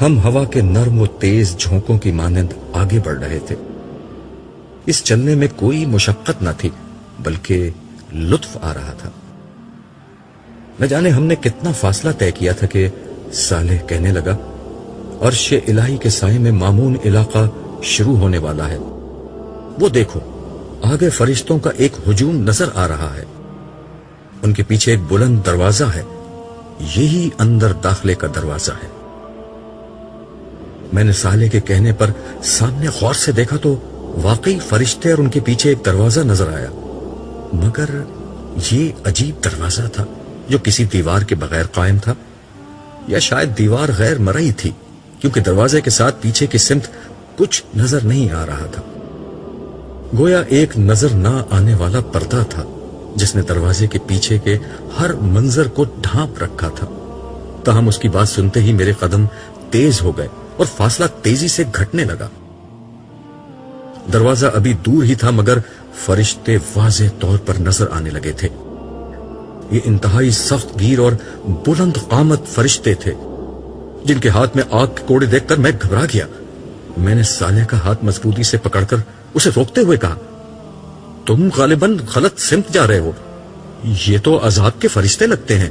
ہم ہوا کے نرم و تیز جھونکوں کی مانند آگے بڑھ رہے تھے۔ اس چلنے میں کوئی مشقت نہ تھی بلکہ لطف آ رہا تھا۔ نہ جانے ہم نے کتنا فاصلہ طے کیا تھا کہ صالح کہنے لگا، عرش الہی کے سائے میں مامون علاقہ شروع ہونے والا ہے۔ وہ دیکھو، آگے فرشتوں کا ایک ہجوم نظر آ رہا ہے، ان کے پیچھے ایک بلند دروازہ ہے، یہی اندر داخلے کا دروازہ ہے۔ میں نے صالح کے کہنے پر سامنے غور سے دیکھا تو واقعی فرشتے اور ان کے پیچھے ایک دروازہ نظر آیا، مگر یہ عجیب دروازہ تھا جو کسی دیوار کے بغیر قائم تھا، یا شاید دیوار غیر مرئی تھی، کیونکہ دروازے کے ساتھ پیچھے کی سمت کچھ نظر نہیں آ رہا تھا۔ گویا ایک نظر نہ آنے والا پردہ تھا جس نے دروازے کے پیچھے کے ہر منظر کو ڈھانپ رکھا تھا۔ تاہم اس کی بات سنتے ہی میرے قدم تیز ہو گئے اور فاصلہ تیزی سے گھٹنے لگا۔ دروازہ ابھی دور ہی تھا مگر فرشتے واضح طور پر نظر آنے لگے تھے۔ یہ انتہائی سخت گیر اور بلند قامت فرشتے تھے جن کے ہاتھ میں آگ کے کوڑے دیکھ کر میں گھبرا گیا۔ میں نے صالح کا ہاتھ مضبوطی سے پکڑ کر اسے روکتے ہوئے کہا، تم غالباً غلط سمت جا رہے ہو، یہ تو عذاب کے فرشتے لگتے ہیں۔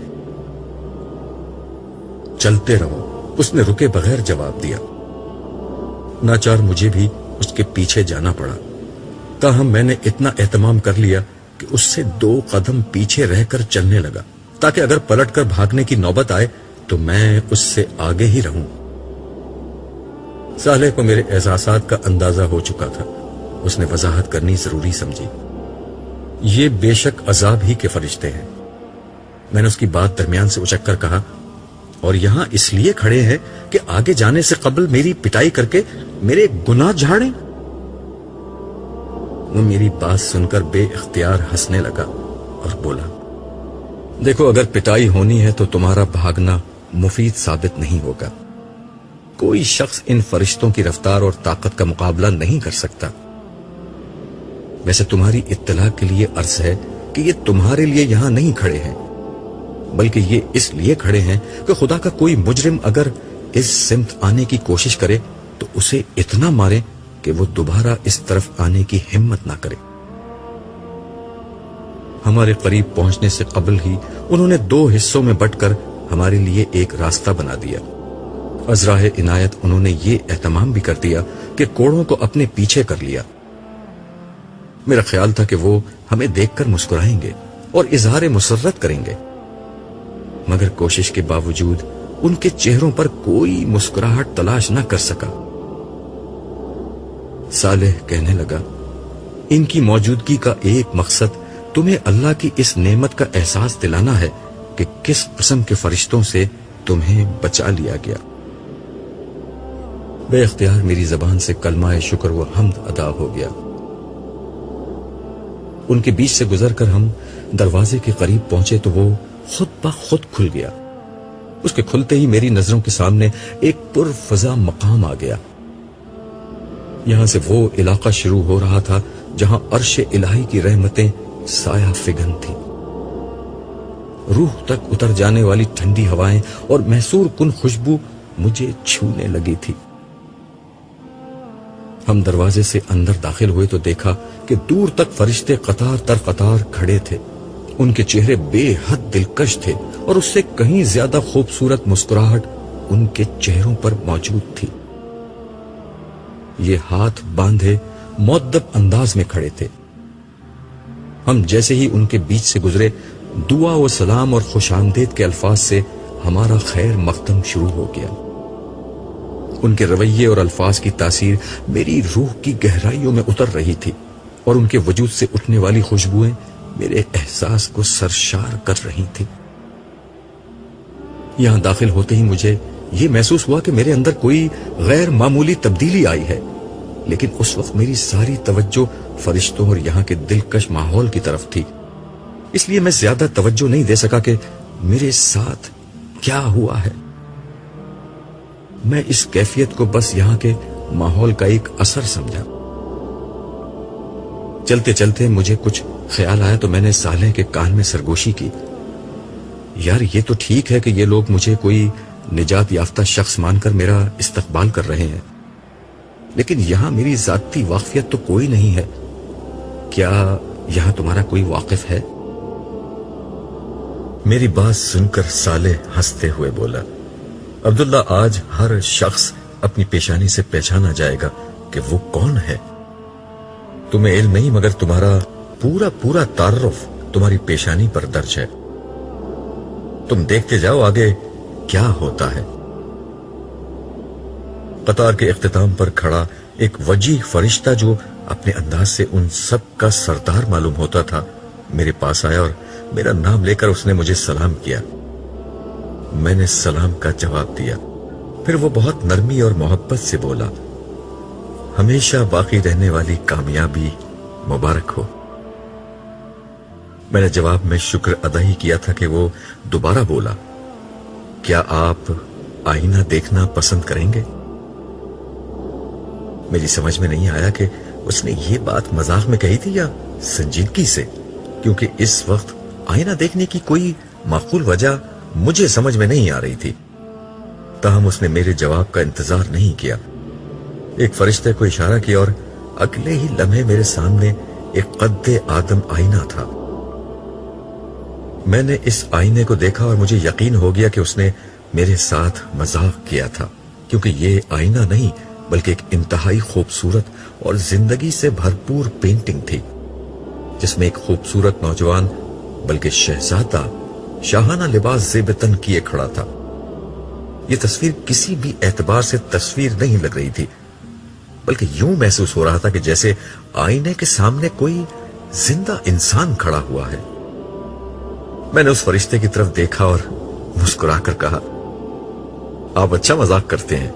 چلتے رہو، اس نے رکے بغیر جواب دیا۔ ناچار مجھے بھی اس کے پیچھے جانا پڑا، تاہم میں نے اتنا اہتمام کر لیا کہ اس سے 2 قدم پیچھے رہ کر چلنے لگا تاکہ اگر پلٹ کر بھاگنے کی نوبت آئے تو میں اس سے آگے ہی رہوں۔ صالح کو میرے احساسات کا اندازہ ہو چکا تھا، اس نے وضاحت کرنی ضروری سمجھی۔ یہ بے شک عذاب ہی کے فرشتے ہیں۔ میں نے اس کی بات درمیان سے اچک کر کہا، اور یہاں اس لیے کھڑے ہیں کہ آگے جانے سے قبل میری پٹائی کر کے میرے گناہ جھاڑیں۔ وہ میری بات سن کر بے اختیار ہنسنے لگا اور بولا، دیکھو، اگر پٹائی ہونی ہے تو تمہارا بھاگنا مفید ثابت نہیں ہوگا۔ کوئی شخص ان فرشتوں کی رفتار اور طاقت کا مقابلہ نہیں کر سکتا۔ ویسے تمہاری اطلاع کے لیے عرض ہے کہ یہ تمہارے لیے یہاں نہیں کھڑے ہیں، بلکہ یہ اس لیے کھڑے ہیں کہ خدا کا کوئی مجرم اگر اس سمت آنے کی کوشش کرے تو اسے اتنا مارے کہ وہ دوبارہ اس طرف آنے کی ہمت نہ کرے۔ ہمارے قریب پہنچنے سے قبل ہی انہوں نے 2 حصوں میں بٹ کر ہمارے لیے ایک راستہ بنا دیا۔ از راہ عنایت انہوں نے یہ اہتمام بھی کر دیا کہ کوڑوں کو اپنے پیچھے کر لیا۔ میرا خیال تھا کہ وہ ہمیں دیکھ کر مسکرائیں گے اور اظہار مسرت کریں گے، مگر کوشش کے باوجود ان کے چہروں پر کوئی مسکراہٹ تلاش نہ کر سکا۔ صالح کہنے لگا، ان کی موجودگی کا ایک مقصد تمہیں اللہ کی اس نعمت کا احساس دلانا ہے کہ کس قسم کے فرشتوں سے تمہیں بچا لیا گیا۔ بے اختیار میری زبان سے کلمہ شکر و حمد ادا ہو گیا۔ ان کے بیچ سے گزر کر ہم دروازے کے قریب پہنچے تو وہ خود بخود کھل گیا۔ اس کے کھلتے ہی میری نظروں کے سامنے ایک پرفضا مقام آ گیا۔ یہاں سے وہ علاقہ شروع ہو رہا تھا جہاں عرش الہی کی رحمتیں سایہ فگن تھیں۔ روح تک اتر جانے والی ٹھنڈی ہوائیں اور محسور کن خوشبو مجھے چھونے لگی تھی۔ ہم دروازے سے اندر داخل ہوئے تو دیکھا کہ دور تک فرشتے قطار در قطار کھڑے تھے۔ ان کے چہرے بے حد دلکش تھے اور اس سے کہیں زیادہ خوبصورت مسکراہٹ ان کے چہروں پر موجود تھی۔ یہ ہاتھ باندھے مؤدب انداز میں کھڑے تھے۔ ہم جیسے ہی ان کے بیچ سے گزرے، دعا و سلام اور خوش آمدید کے الفاظ سے ہمارا خیر مقدم شروع ہو گیا۔ ان کے رویے اور الفاظ کی تاثیر میری روح کی گہرائیوں میں اتر رہی تھی اور ان کے وجود سے اٹھنے والی خوشبوئیں میرے احساس کو سرشار کر رہی تھی۔ یہاں داخل ہوتے ہی مجھے یہ محسوس ہوا کہ میرے اندر کوئی غیر معمولی تبدیلی آئی ہے، لیکن اس وقت میری ساری توجہ فرشتوں اور یہاں کے دلکش ماحول کی طرف تھی، اس لیے میں زیادہ توجہ نہیں دے سکا کہ میرے ساتھ کیا ہوا ہے۔ میں اس کیفیت کو بس یہاں کے ماحول کا ایک اثر سمجھا۔ چلتے چلتے مجھے کچھ خیال آیا تو میں نے صالح کے کان میں سرگوشی کی، یار یہ تو ٹھیک ہے کہ یہ لوگ مجھے کوئی نجات یافتہ شخص مان کر میرا استقبال کر رہے ہیں، لیکن یہاں میری ذاتی واقفیت تو کوئی نہیں ہے. کیا یہاں تمہارا کوئی واقف ہے؟ میری بات سن کر صالح ہنستے ہوئے بولا، عبداللہ، آج ہر شخص اپنی پیشانی سے پہچانا جائے گا کہ وہ کون ہے. تمہیں علم نہیں، مگر تمہارا پورا تعارف تمہاری پیشانی پر درج ہے. تم دیکھتے جاؤ آگے کیا ہوتا ہے. قطار کے اختتام پر کھڑا ایک وجیح فرشتہ جو اپنے انداز سے ان سب کا سردار معلوم ہوتا تھا میرے پاس آیا اور میرا نام لے کر اس نے مجھے سلام کیا. میں نے سلام کا جواب دیا. پھر وہ بہت نرمی اور محبت سے بولا، ہمیشہ باقی رہنے والی کامیابی مبارک ہو. میں نے جواب میں شکر ادا ہی کیا تھا کہ وہ دوبارہ بولا، کیا آپ آئینہ دیکھنا پسند کریں گے؟ میری سمجھ میں نہیں آیا کہ اس نے یہ بات مذاق میں کہی تھی یا سنجیدگی سے، کیونکہ اس وقت آئینہ دیکھنے کی کوئی معقول وجہ مجھے سمجھ میں نہیں آ رہی تھی. تاہم اس نے میرے جواب کا انتظار نہیں کیا. ایک فرشتے کو اشارہ کیا اور اگلے ہی لمحے میرے سامنے ایک قد آدم آئینہ تھا. میں نے اس آئینے کو دیکھا اور مجھے یقین ہو گیا کہ اس نے میرے ساتھ مذاق کیا تھا، کیونکہ یہ آئینہ نہیں بلکہ ایک انتہائی خوبصورت اور زندگی سے بھرپور پینٹنگ تھی، جس میں ایک خوبصورت نوجوان بلکہ شہزادہ شاہانہ لباس زیب تن کیے کھڑا تھا. یہ تصویر کسی بھی اعتبار سے تصویر نہیں لگ رہی تھی، بلکہ یوں محسوس ہو رہا تھا کہ جیسے آئینے کے سامنے کوئی زندہ انسان کھڑا ہوا ہے. میں نے اس فرشتے کی طرف دیکھا اور مسکرا کر کہا، آپ اچھا مذاق کرتے ہیں،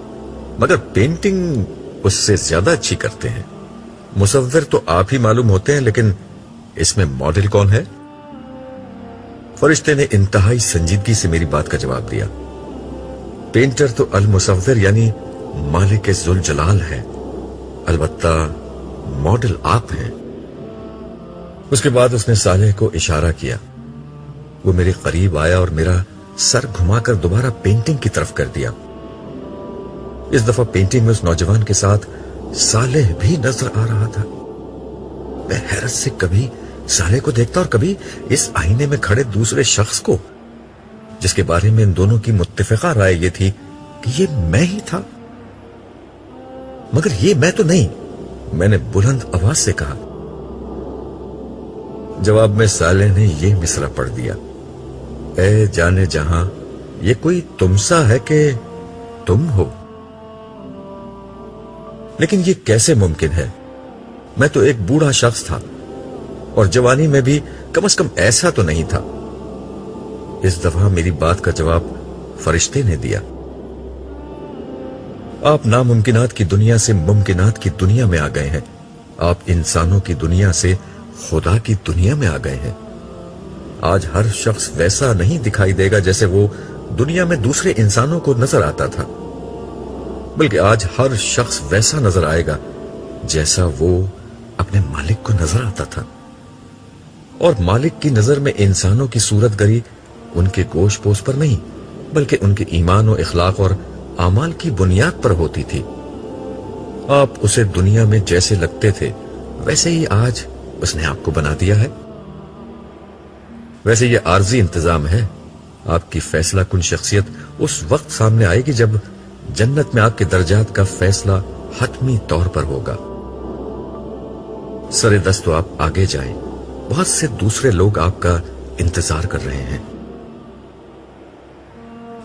مگر پینٹنگ اس سے زیادہ اچھی کرتے ہیں. مصور تو آپ ہی معلوم ہوتے ہیں، لیکن اس میں ماڈل کون ہے؟ فرشتے نے انتہائی سنجیدگی سے میری بات کا جواب دیا، پینٹر تو المصور یعنی مالک ذوالجلال ہے، البتہ ماڈل آپ ہیں. اس کے بعد اس نے صالح کو اشارہ کیا. وہ میرے قریب آیا اور میرا سر گھما کر دوبارہ پینٹنگ کی طرف کر دیا. اس دفعہ پینٹنگ میں اس نوجوان کے ساتھ صالح بھی نظر آ رہا تھا. میں حیرت سے کبھی صالح کو دیکھتا اور کبھی اس آئینے میں کھڑے دوسرے شخص کو، جس کے بارے میں ان دونوں کی متفقہ رائے یہ تھی کہ یہ میں ہی تھا. مگر یہ میں تو نہیں، میں نے بلند آواز سے کہا. جواب میں صالح نے یہ مصرع پڑھ دیا، اے جانے جہاں، یہ کوئی تم سا ہے کہ تم ہو. لیکن یہ کیسے ممکن ہے؟ میں تو ایک بوڑھا شخص تھا اور جوانی میں بھی کم از کم ایسا تو نہیں تھا. اس دفعہ میری بات کا جواب فرشتے نے دیا. آپ ناممکنات کی دنیا سے ممکنات کی دنیا میں آ گئے ہیں. آپ انسانوں کی دنیا سے خدا کی دنیا میں آ گئے ہیں. آج ہر شخص ویسا نہیں دکھائی دے گا جیسے وہ دنیا میں دوسرے انسانوں کو نظر آتا تھا، بلکہ آج ہر شخص ویسا نظر آئے گا جیسا وہ اپنے مالک کو نظر آتا تھا. اور مالک کی نظر میں انسانوں کی صورت گری ان کے گوشت پوش پر نہیں، بلکہ ان کے ایمان و اخلاق اور اعمال کی بنیاد پر ہوتی تھی. آپ اسے دنیا میں جیسے لگتے تھے ویسے ہی آج اس نے آپ کو بنا دیا ہے. ویسے یہ عارضی انتظام ہے. آپ کی فیصلہ کن شخصیت اس وقت سامنے آئے گی جب جنت میں آپ کے درجات کا فیصلہ حتمی طور پر ہوگا. سر دست تو آپ آگے جائیں، بہت سے دوسرے لوگ آپ کا انتظار کر رہے ہیں.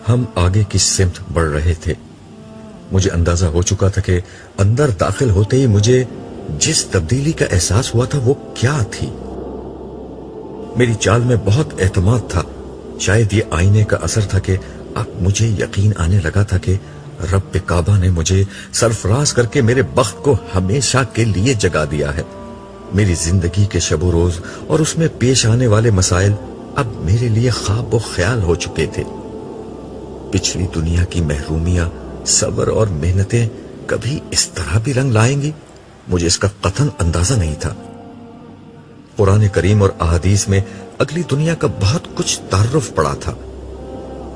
ہم آگے کی سمت بڑھ رہے تھے. مجھے اندازہ ہو چکا تھا کہ اندر داخل ہوتے ہی مجھے جس تبدیلی کا احساس ہوا تھا وہ کیا تھی. میری چال میں بہت اعتماد تھا. شاید یہ آئینے کا اثر تھا کہ اب مجھے یقین آنے لگا تھا کہ رب کعبہ نے مجھے سرفراز کر کے میرے بخت کو ہمیشہ کے لیے جگا دیا ہے. میری زندگی کے شب و روز اور اس میں پیش آنے والے مسائل اب میرے لیے خواب و خیال ہو چکے تھے. پچھلی دنیا کی محرومیاں، صبر اور محنتیں کبھی اس طرح بھی رنگ لائیں گی، مجھے اس کا قطعاً اندازہ نہیں تھا. قرآن کریم اور احادیث میں اگلی دنیا کا بہت کچھ تعارف پڑا تھا،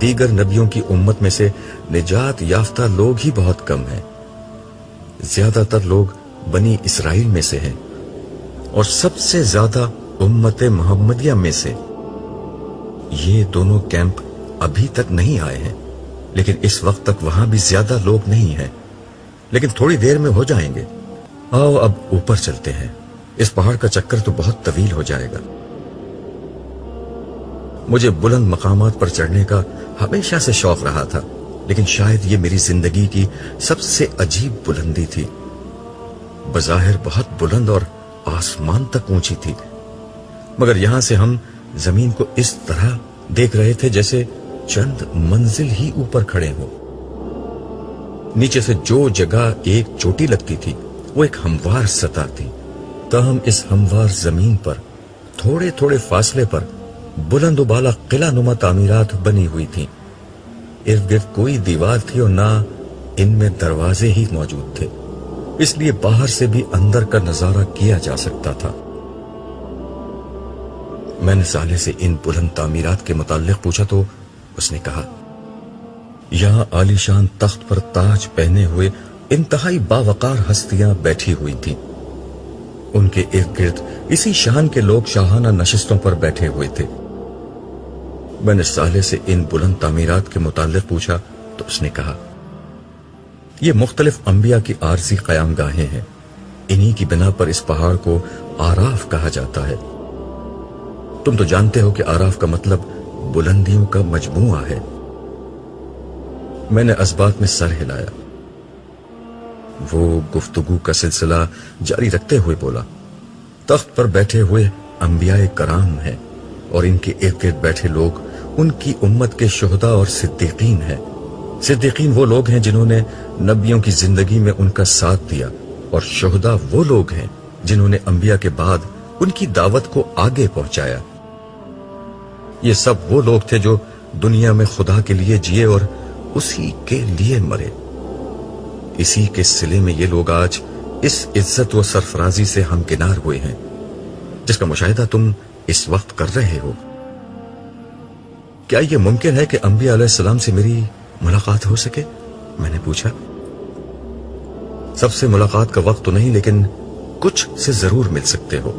دیگر نبیوں کی امت میں سے نجات یافتہ لوگ ہی بہت کم ہیں. زیادہ تر لوگ بنی اسرائیل میں سے ہیں اور سب سے زیادہ امت محمدیہ میں سے. یہ دونوں کیمپ ابھی تک نہیں آئے ہیں، لیکن اس وقت تک وہاں بھی زیادہ لوگ نہیں ہیں، لیکن تھوڑی دیر میں ہو جائیں گے. آؤ اب اوپر چلتے ہیں، اس پہاڑ کا چکر تو بہت طویل ہو جائے گا. مجھے بلند مقامات پر چڑھنے کا ہمیشہ سے شوق رہا تھا، لیکن شاید یہ میری زندگی کی سب سے عجیب بلندی تھی. بظاہر بہت بلند اور آسمان تک اونچی تھی، مگر یہاں سے ہم زمین کو اس طرح دیکھ رہے تھے جیسے چند منزل ہی اوپر کھڑے ہوں. نیچے سے جو جگہ ایک چوٹی لگتی تھی وہ ایک ہموار سطح تھی. تاہم اس ہموار زمین پر تھوڑے تھوڑے فاصلے پر بلند و بالا قلعہ نما تعمیرات بنی ہوئی تھیں. ارد گرد کوئی دیوار تھی اور نہ ان میں دروازے ہی موجود تھے، اس لیے باہر سے بھی اندر کا نظارہ کیا جا سکتا تھا. میں نے صالح سے ان بلند تعمیرات کے متعلق پوچھا تو اس نے کہا، یہاں عالی شان تخت پر تاج پہنے ہوئے انتہائی باوقار ہستیاں بیٹھی ہوئی تھیں. ان کے ارد گرد اسی شان کے لوگ شاہانہ نشستوں پر بیٹھے ہوئے تھے. میں نے صالح سے ان بلند تعمیرات کے متعلق پوچھا تو اس نے کہا، یہ مختلف انبیاء کی عارضی قیام گاہیں ہیں. انہی کی بنا پر اس پہاڑ کو آراف کہا جاتا ہے. تم تو جانتے ہو کہ آراف کا مطلب بلندیوں کا مجموعہ ہے. میں نے اسبات میں سر ہلایا. وہ گفتگو کا سلسلہ جاری رکھتے ہوئے بولا، تخت پر بیٹھے ہوئے انبیاء کرام ہیں اور ان کے ارد گرد بیٹھے لوگ ان کی امت کے شہداء اور صدیقین ہیں. صدیقین وہ لوگ ہیں جنہوں نے نبیوں کی زندگی میں ان کا ساتھ دیا، اور شہداء وہ لوگ ہیں جنہوں نے انبیاء کے بعد ان کی دعوت کو آگے پہنچایا. یہ سب وہ لوگ تھے جو دنیا میں خدا کے لیے جیے اور اسی کے لیے مرے. اسی کے صلے میں یہ لوگ آج اس عزت و سرفرازی سے ہمکنار ہوئے ہیں جس کا مشاہدہ تم اس وقت کر رہے ہو. کیا یہ ممکن ہے کہ انبیاء علیہ السلام سے میری ملاقات ہو سکے؟ میں نے پوچھا. سب سے ملاقات کا وقت تو نہیں، لیکن کچھ سے ضرور مل سکتے ہو،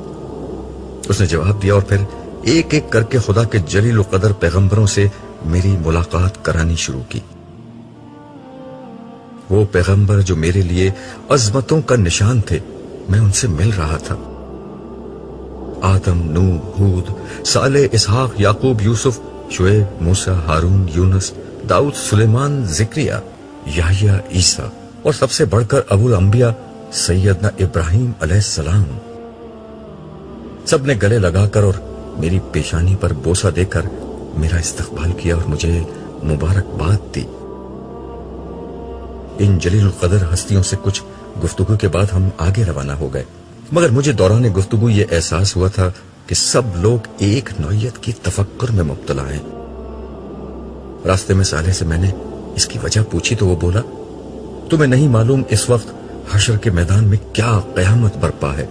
اس نے جواب دیا، اور پھر ایک ایک کر کے خدا کے جلیل القدر پیغمبروں سے میری ملاقات کرانی شروع کی. وہ پیغمبر جو میرے لیے عظمتوں کا نشان تھے، میں ان سے مل رہا تھا. آدم، نوح، ہود، صالح، اسحاق، یعقوب، یوسف، شعیب، موسیٰ، ہارون، یونس، داؤد، سلیمان، زکریا، یحییٰ، عیسیٰ، اور سب سے بڑھ کر ابو الانبیاء سیدنا ابراہیم علیہ السلام. سب نے گلے لگا کر اور میری پیشانی پر بوسہ دے کر میرا استقبال کیا اور مجھے مبارکباد دی. ان جلیل القدر ہستیوں سے کچھ گفتگو کے بعد ہم آگے روانہ ہو گئے، مگر مجھے دوران گفتگو یہ احساس ہوا تھا کہ سب لوگ ایک نوعیت کی تفکر میں مبتلا ہیں. راستے میں صالح سے میں نے اس کی وجہ پوچھی تو وہ بولا، تمہیں نہیں معلوم اس وقت حشر کے میدان میں کیا قیامت برپا ہے.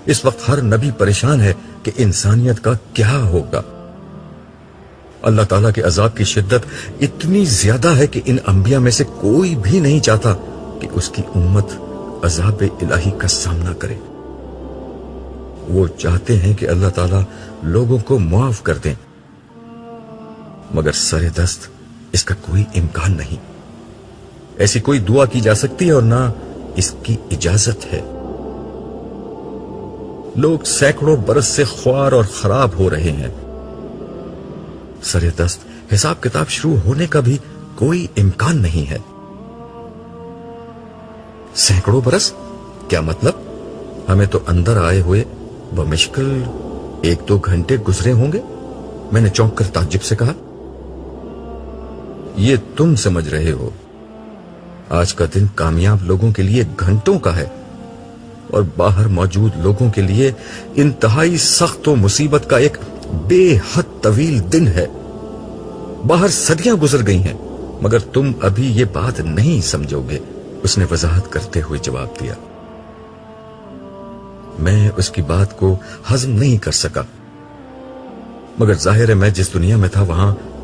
اس وقت ہر نبی پریشان ہے کہ انسانیت کا کیا ہوگا. اللہ تعالیٰ کے عذاب کی شدت اتنی زیادہ ہے کہ ان انبیاء میں سے کوئی بھی نہیں چاہتا کہ اس کی امت عذاب الہی کا سامنا کرے. وہ چاہتے ہیں کہ اللہ تعالیٰ لوگوں کو معاف کر دیں، مگر سر دست اس کا کوئی امکان نہیں. ایسی کوئی دعا کی جا سکتی ہے اور نہ اس کی اجازت ہے. لوگ سینکڑوں برس سے خوار اور خراب ہو رہے ہیں. سر دست حساب کتاب شروع ہونے کا بھی کوئی امکان نہیں ہے. سینکڑوں برس کیا مطلب؟ ہمیں تو اندر آئے ہوئے بمشکل 1-2 گھنٹے گزرے ہوں گے. میں نے چونک کر تعجب سے کہا، یہ تم سمجھ رہے ہو. آج کا دن کامیاب لوگوں کے لیے گھنٹوں کا ہے اور باہر موجود لوگوں کے لیے انتہائی سخت و مصیبت کا ایک بے حد طویل دن ہے. باہر صدیاں گزر گئی ہیں مگر تم ابھی یہ بات نہیں سمجھو گے، اس نے وضاحت کرتے ہوئے جواب دیا. میں اس کی بات کو ہضم نہیں کر سکا، مگر ظاہر ہے میں جس دنیا میں تھا وہاں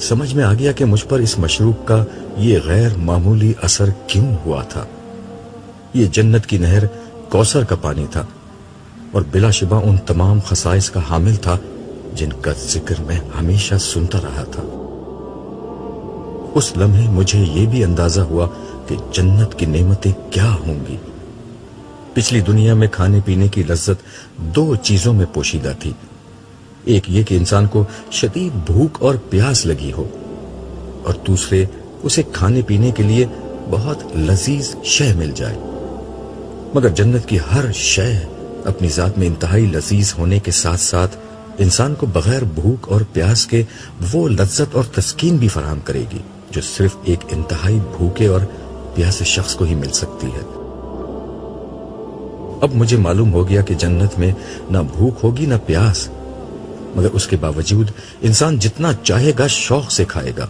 سمجھ میں آ گیا کہ مجھ پر اس مشروب کا یہ غیر معمولی اثر کیوں ہوا تھا۔ یہ جنت کی نہر کوثر کا پانی تھا اور بلا شبہ ان تمام خصائص کا حامل تھا جن کا ذکر میں ہمیشہ سنتا رہا تھا۔ اس لمحے مجھے یہ بھی اندازہ ہوا کہ جنت کی نعمتیں کیا ہوں گی۔ پچھلی دنیا میں کھانے پینے کی لذت دو چیزوں میں پوشیدہ تھی، ایک یہ کہ انسان کو شدید بھوک اور پیاس لگی ہو، اور دوسرے اسے کھانے پینے کے لیے بہت لذیذ شے مل جائے۔ مگر جنت کی ہر شے اپنی ذات میں انتہائی لذیذ ہونے کے ساتھ ساتھ انسان کو بغیر بھوک اور پیاس کے وہ لذت اور تسکین بھی فراہم کرے گی جو صرف ایک انتہائی بھوکے اور پیاسے شخص کو ہی مل سکتی ہے۔ اب مجھے معلوم ہو گیا کہ جنت میں نہ بھوک ہوگی نہ پیاس، مگر اس کے باوجود انسان جتنا چاہے گا شوق سے کھائے گا،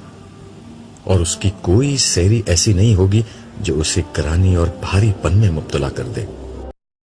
اور اس کی کوئی سیری ایسی نہیں ہوگی جو اسے گرانی اور بھاری پن میں مبتلا کر دے۔